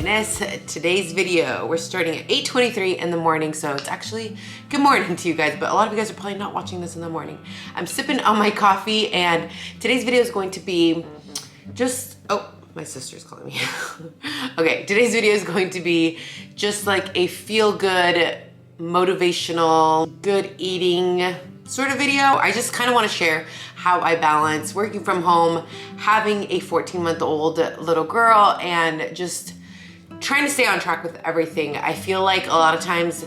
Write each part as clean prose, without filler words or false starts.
Sanjines. Today's video, we're starting at 8:23 in the morning, so it's actually good morning to you guys, but a lot of you guys are probably not watching this in the morning. I'm sipping on my coffee, and today's video is going to be just, oh, my sister's calling me. Okay, today's video is going to be just like a feel-good, motivational, good eating sort of video. I just kind of want to share how I balance working from home, having a 14-month-old little girl, and just trying to stay on track with everything. I feel like a lot of times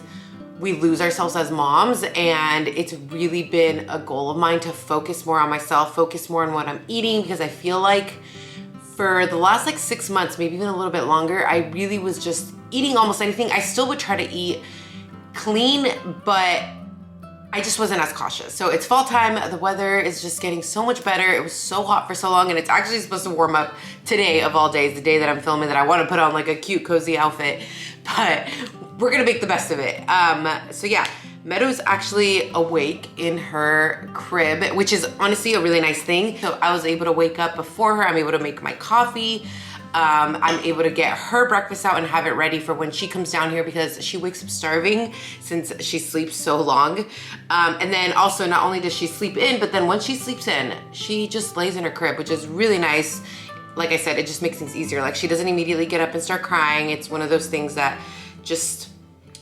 we lose ourselves as moms, and it's really been a goal of mine to focus more on myself, focus more on what I'm eating, because I feel like for the last like 6 months, maybe even a little bit longer, I really was just eating almost anything. I still would try to eat clean, but I just wasn't as cautious. So it's fall time, the weather is just getting so much better. It was so hot for so long, and it's actually supposed to warm up today of all days, the day that I'm filming, that I want to put on like a cute cozy outfit, but we're gonna make the best of it. So yeah, Meadow's actually awake in her crib, which is honestly a really nice thing. So I was able to wake up before her, I'm able to make my coffee. I'm able to get her breakfast out and have it ready for when she comes down here, because she wakes up starving since she sleeps so long. And then also, not only does she sleep in, but then once she sleeps in, she just lays in her crib, which is really nice. Like I said, it just makes things easier. Like, she doesn't immediately get up and start crying. It's one of those things that just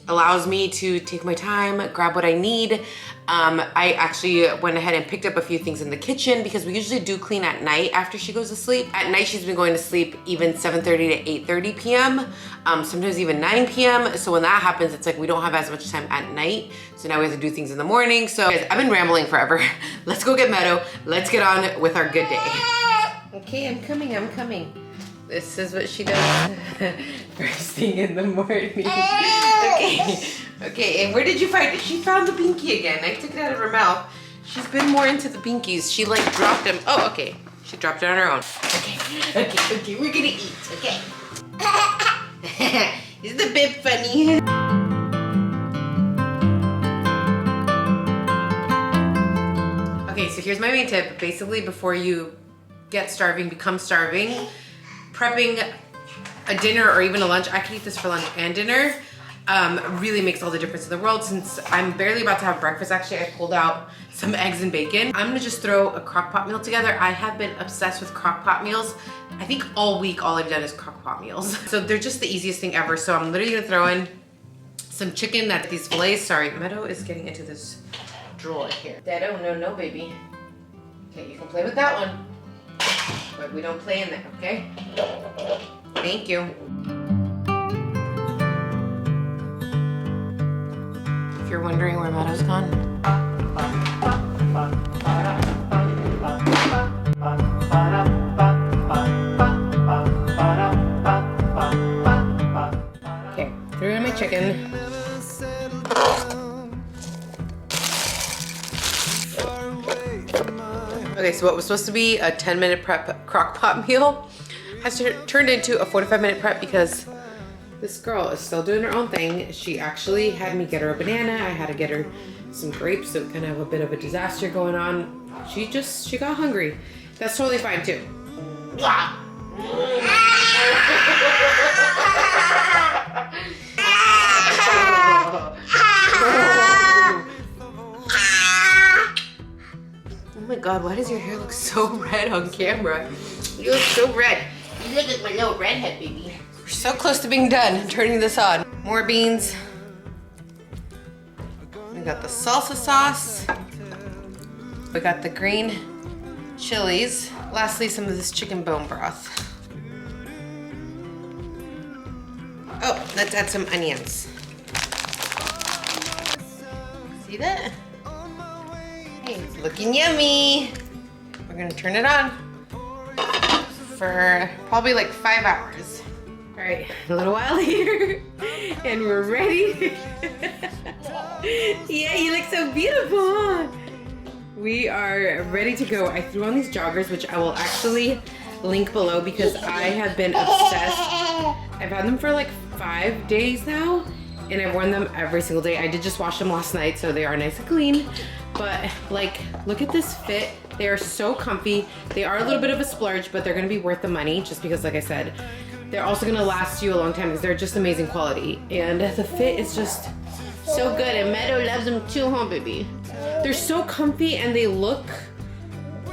allows me to take my time, grab what I need. I actually went ahead and picked up a few things in the kitchen, because we usually do clean at night after she goes to sleep. At night, she's been going to sleep even 7:30 to 8:30 p.m., sometimes even 9 p.m. So when that happens, it's like we don't have as much time at night. So now we have to do things in the morning. So guys, I've been rambling forever. Let's go get Meadow. Let's get on with our good day. Okay, I'm coming. This is what she does first thing in the morning. Okay, and where did you find it? She found the binky again. I took it out of her mouth. She's been more into the binkies. She like dropped them. Oh, okay. She dropped it on her own. Okay, we're gonna eat, okay. Isn't a bit funny? Okay, so here's my main tip. Basically, before you get starving, become starving, prepping a dinner or even a lunch, I can eat this for lunch and dinner, really makes all the difference in the world. Since I'm barely about to have breakfast, actually, I pulled out some eggs and bacon. I'm gonna just throw a crock pot meal together. I have been obsessed with crock pot meals. I think all week, all I've done is crock pot meals. So they're just the easiest thing ever. So I'm literally gonna throw in some chicken, that these fillets. Sorry, Meadow is getting into this drawer here. Dado, no, baby. Okay, you can play with that one, but we don't play in there, okay? Thank you. If you're wondering where Meadow's gone, okay, threw in my chicken. Okay, so what was supposed to be a 10-minute prep crock pot meal has turned into a 45-minute prep, because this girl is still doing her own thing. She actually had me get her a banana. I had to get her some grapes, so kind of a bit of a disaster going on. She got hungry. That's totally fine too. Oh my God, why does your hair look so red on camera? You look so red. You look like my little redhead baby. We're so close to being done turning this on. More beans. We got the salsa sauce. We got the green chilies. Lastly, some of this chicken bone broth. Oh, let's add some onions. See that? Hey, it's looking yummy. We're gonna turn it on for probably like 5 hours. All right, a little while here, and we're ready. Yeah, you look so beautiful. We are ready to go. I threw on these joggers, which I will actually link below, because I have been obsessed. I've had them for like 5 days now, and I've worn them every single day. I did just wash them last night, so they are nice and clean. But like, look at this fit. They are so comfy. They are a little bit of a splurge, but they're gonna be worth the money, just because, like I said, they're also gonna last you a long time because they're just amazing quality. And the fit is just so good, and Meadow loves them too, huh, baby? They're so comfy and they look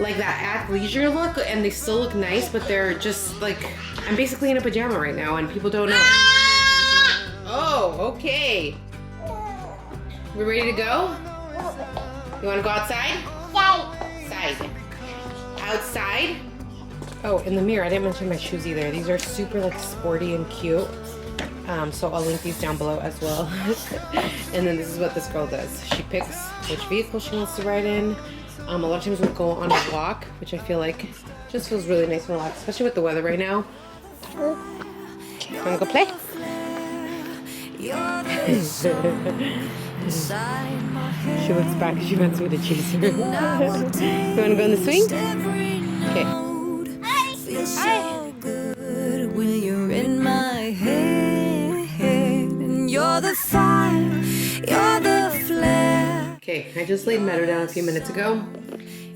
like that athleisure look, and they still look nice, but they're just like, I'm basically in a pajama right now and people don't know. Oh, okay. We ready to go? You wanna go outside? Outside. Outside? Oh, in the mirror, I didn't mention my shoes either. These are super like sporty and cute. So I'll link these down below as well. And then this is what this girl does. She picks which vehicle she wants to ride in. A lot of times we'll go on a walk, which I feel like just feels really nice and relaxed, especially with the weather right now. Wanna go play? She looks back, she wants me to chase her. You wanna go in the swing? Okay. Hi. Good when you're in my head, and you're the fire, you're the flare. Okay, I just laid Meadow down a few minutes ago.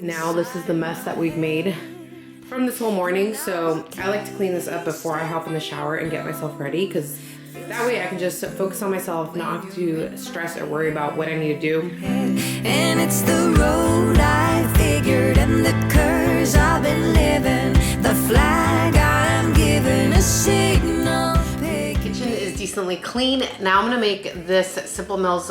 Now this is the mess that we've made from this whole morning. So I like to clean this up before I hop in the shower and get myself ready, because that way I can just focus on myself, not have to stress or worry about what I need to do. And it's the road I figured and the curse I've been living, the flag I'm giving, a signal. Kitchen is decently clean. Now I'm gonna make this Simple Mills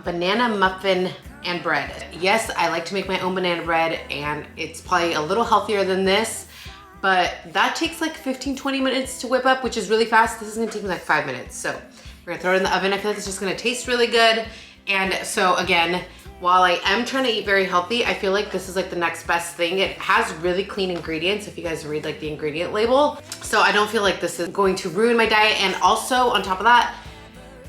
banana muffin and bread. Yes, I like to make my own banana bread, and it's probably a little healthier than this, but that takes like 15-20 minutes to whip up, which is really fast. This is gonna take me like 5 minutes. So we're gonna throw it in the oven. I feel like it's just gonna taste really good. And so again, while I am trying to eat very healthy, I feel like this is like the next best thing. It has really clean ingredients if you guys read like the ingredient label. So I don't feel like this is going to ruin my diet. And also on top of that,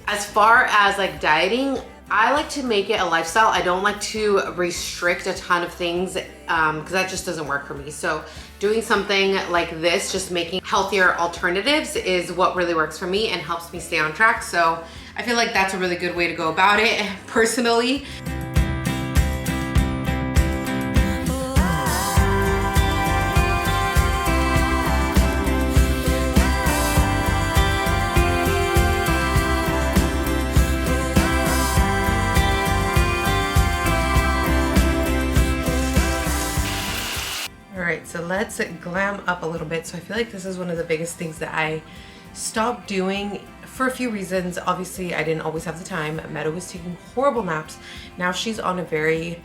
as far as like dieting, I like to make it a lifestyle. I don't like to restrict a ton of things because that just doesn't work for me. So doing something like this, just making healthier alternatives, is what really works for me and helps me stay on track. So I feel like that's a really good way to go about it personally. So let's glam up a little bit. So I feel like this is one of the biggest things that I stopped doing for a few reasons. Obviously, I didn't always have the time. Meadow was taking horrible naps. Now she's on a very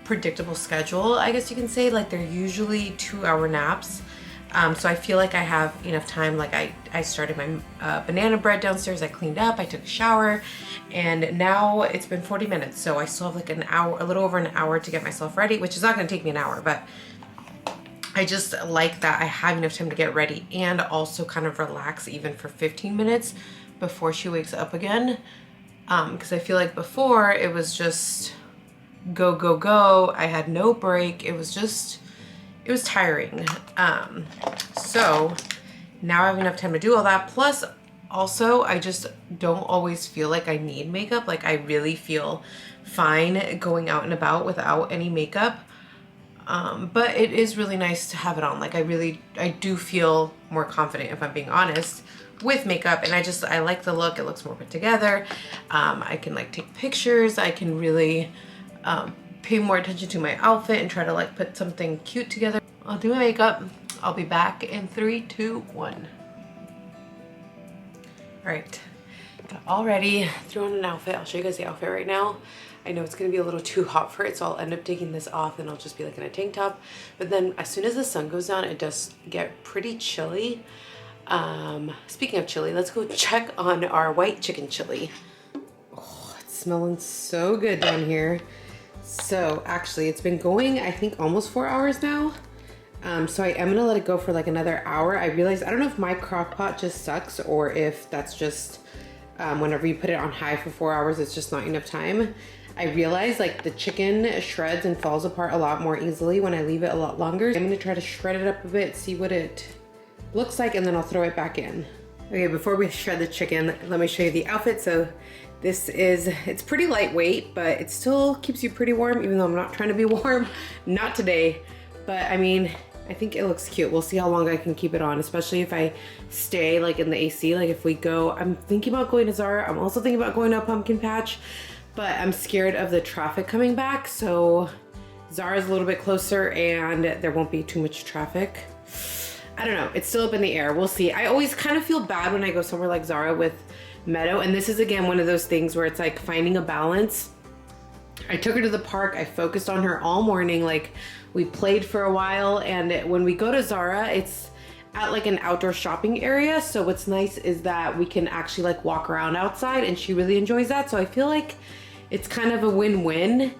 predictable schedule, I guess you can say. Like they're usually 2-hour naps. So I feel like I have enough time. Like I started my banana bread downstairs. I cleaned up, I took a shower, and now it's been 40 minutes. So I still have like an hour, a little over an hour to get myself ready, which is not gonna take me an hour, but I just like that I have enough time to get ready and also kind of relax even for 15 minutes before she wakes up again. Because I feel like before it was just go, go, go. I had no break. It was tiring. So now I have enough time to do all that. Plus also, I just don't always feel like I need makeup. Like I really feel fine going out and about without any makeup. But it is really nice to have it on. Like I do feel more confident, if I'm being honest, with makeup, and I like the look. It looks more put together. I can like take pictures. I can really pay more attention to my outfit and try to like put something cute together. I'll do my makeup. I'll be back in 3, 2, 1. All right, got all ready, threw on an outfit. I'll show you guys the outfit right now. I know it's gonna be a little too hot for it, so I'll end up taking this off and I'll just be like in a tank top. But then as soon as the sun goes down, it does get pretty chilly. Speaking of chili, let's go check on our white chicken chili. Oh, it's smelling so good down here. So actually it's been going, I think almost 4 hours now. So I am gonna let it go for like another hour. I realized, I don't know if my crock pot just sucks or if that's just whenever you put it on high for 4 hours, it's just not enough time. I realized like the chicken shreds and falls apart a lot more easily when I leave it a lot longer. I'm gonna try to shred it up a bit, see what it looks like, and then I'll throw it back in. Okay, before we shred the chicken, let me show you the outfit. So this is, it's pretty lightweight, but it still keeps you pretty warm, even though I'm not trying to be warm. Not today, but I mean, I think it looks cute. We'll see how long I can keep it on, especially if I stay like in the AC. Like if we go, I'm thinking about going to Zara. I'm also thinking about going to a pumpkin patch, but I'm scared of the traffic coming back. So Zara's a little bit closer and there won't be too much traffic. I don't know, it's still up in the air. We'll see. I always kind of feel bad when I go somewhere like Zara with Meadow. And this is again, one of those things where it's like finding a balance. I took her to the park. I focused on her all morning. Like we played for a while, and when we go to Zara, it's at like an outdoor shopping area. So what's nice is that we can actually like walk around outside, and she really enjoys that. So I feel like it's kind of a win-win.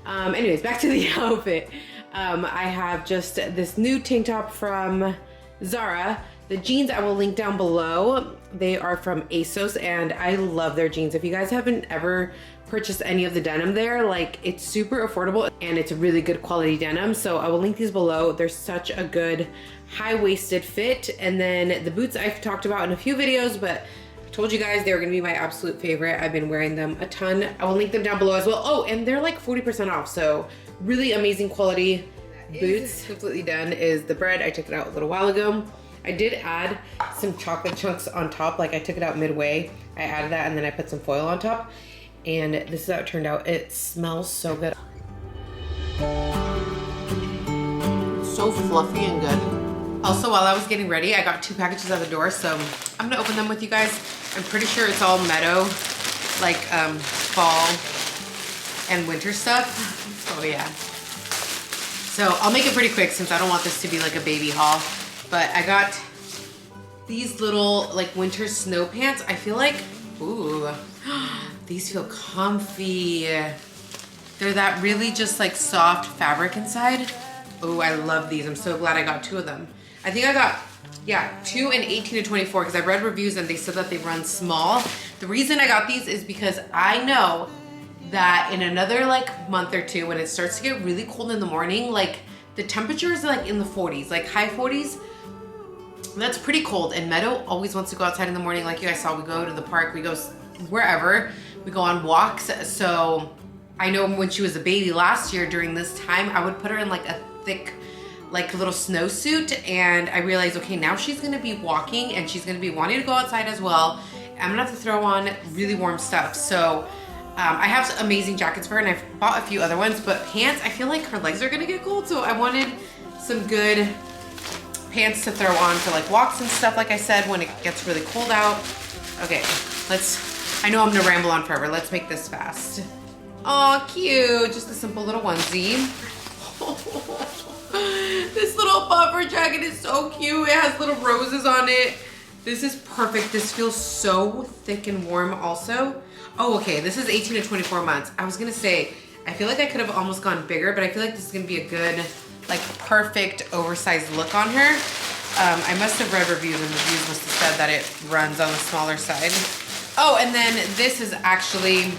Anyways, back to the outfit. I have just this new tank top from Zara. The jeans I will link down below. They are from ASOS and I love their jeans. If you guys haven't ever purchased any of the denim there, like it's super affordable and it's a really good quality denim. So I will link these below. They're such a good high-waisted fit. And then the boots I've talked about in a few videos, but I told you guys they were gonna be my absolute favorite. I've been wearing them a ton. I will link them down below as well. Oh, and they're like 40% off. So really amazing quality boots. Completely done is the bread. I took it out a little while ago. I did add some chocolate chunks on top. Like I took it out midway. I added that and then I put some foil on top. And this is how it turned out. It smells so good. So fluffy and good. Also, while I was getting ready, I got 2 packages out the door. So I'm gonna open them with you guys. I'm pretty sure it's all Meadow, like fall and winter stuff. Oh yeah. So I'll make it pretty quick since I don't want this to be like a baby haul. But I got these little like winter snow pants. I feel like, ooh, these feel comfy. They're that really just like soft fabric inside. Oh, I love these. I'm so glad I got 2 of them. I think I got, yeah, 2 in 18 to 24 because I read reviews and they said that they run small. The reason I got these is because I know that in another like month or 2, when it starts to get really cold in the morning, like the temperatures are like in the 40s, like high 40s. That's pretty cold, and Meadow always wants to go outside in the morning. Like you guys saw, we go to the park, we go wherever, we go on walks. So I know when she was a baby last year during this time, I would put her in like a thick, like little snowsuit, and I realized, okay, now she's gonna be walking and she's gonna be wanting to go outside as well. I'm gonna have to throw on really warm stuff. So I have some amazing jackets for her, and I've bought a few other ones, but pants, I feel like her legs are gonna get cold, so I wanted some good pants to throw on for like walks and stuff, like I said, when it gets really cold out. Okay, I know I'm gonna ramble on forever. Let's make this fast. Oh, cute, just a simple little onesie. This little puffer jacket is so cute. It has little roses on it. This is perfect. This feels so thick and warm also. Oh, okay, this is 18 to 24 months. I was gonna say, I feel like I could have almost gone bigger, but I feel like this is gonna be a good, like perfect oversized look on her. I must have read reviews, and reviews must have said that it runs on the smaller side. Oh, and then this is actually,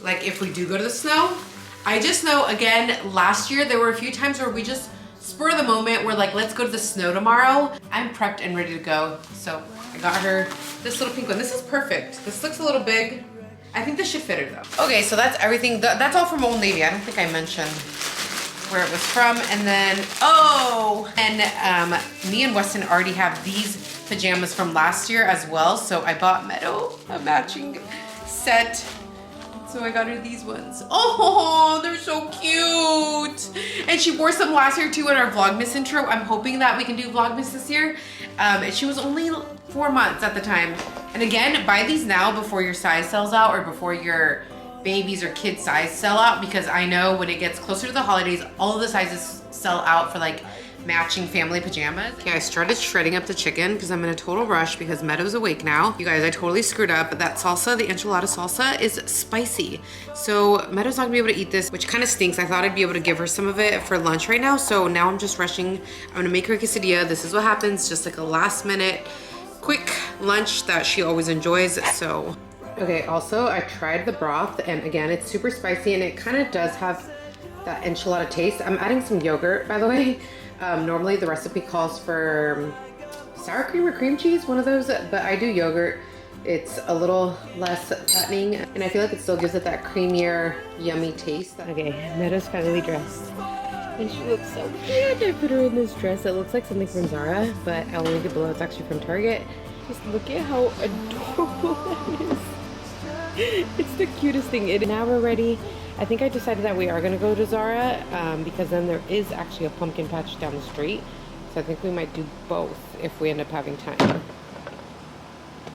like if we do go to the snow, I just know, again, last year there were a few times where we just spur of the moment, we're like, let's go to the snow tomorrow. I'm prepped and ready to go. So I got her this little pink one. This is perfect. This looks a little big. I think this should fit her though. Okay, so that's everything. That's all from Old Navy. I don't think I mentioned where it was from. And then, oh, and me and Weston already have these pajamas from last year as well. So I bought Meadow a matching set. So I got her these ones. Oh, they're so cute. And she wore some last year too in our Vlogmas intro. I'm hoping that we can do Vlogmas this year. And she was only 4 months at the time. And again, buy these now before your size sells out, or before your babies or kids size sell out, because I know when it gets closer to the holidays, all of the sizes sell out for like matching family pajamas. Okay, I started shredding up the chicken because I'm in a total rush because Meadow's awake now. You guys, I totally screwed up, but that salsa, the enchilada salsa, is spicy. So Meadow's not gonna be able to eat this, which kind of stinks. I thought I'd be able to give her some of it for lunch right now. So now I'm just rushing. I'm gonna make her a quesadilla. This is what happens, just like a last minute, quick lunch that she always enjoys, so. Okay, also I tried the broth, and again, it's super spicy and it kind of does have that enchilada taste. I'm adding some yogurt, by the way. Normally the recipe calls for sour cream or cream cheese, one of those, but I do yogurt. It's a little less fattening, and I feel like it still gives it that creamier, yummy taste. Okay, Meadow's finally dressed. And she looks so cute. I put her in this dress. It looks like something from Zara, but I'll link it below. It's actually from Target. Just look at how adorable that is. It's the cutest thing. Now we're ready. I think I decided that we are going to go to Zara because then there is actually a pumpkin patch down the street. So I think we might do both if we end up having time.